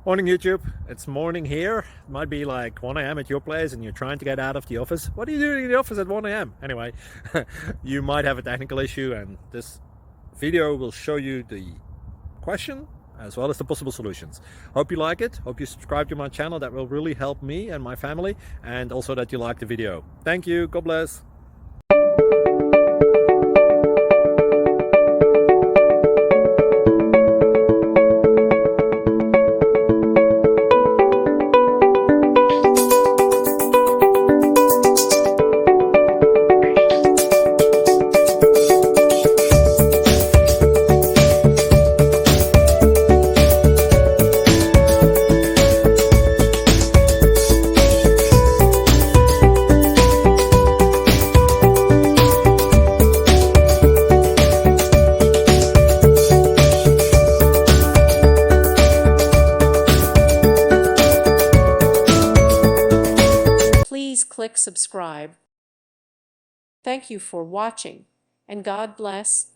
Morning YouTube, it's morning here. It might be like 1 a.m. at your place and you're trying to get out of the office. What are you doing in the office at 1 a.m.? Anyway, you might have a technical issue and this video will show you the question as well as the possible solutions. Hope you like it, hope you subscribe to my channel. That will really help me and my family, and also that you like the video. Thank you, God bless. Please click subscribe. Thank you for watching, and God bless.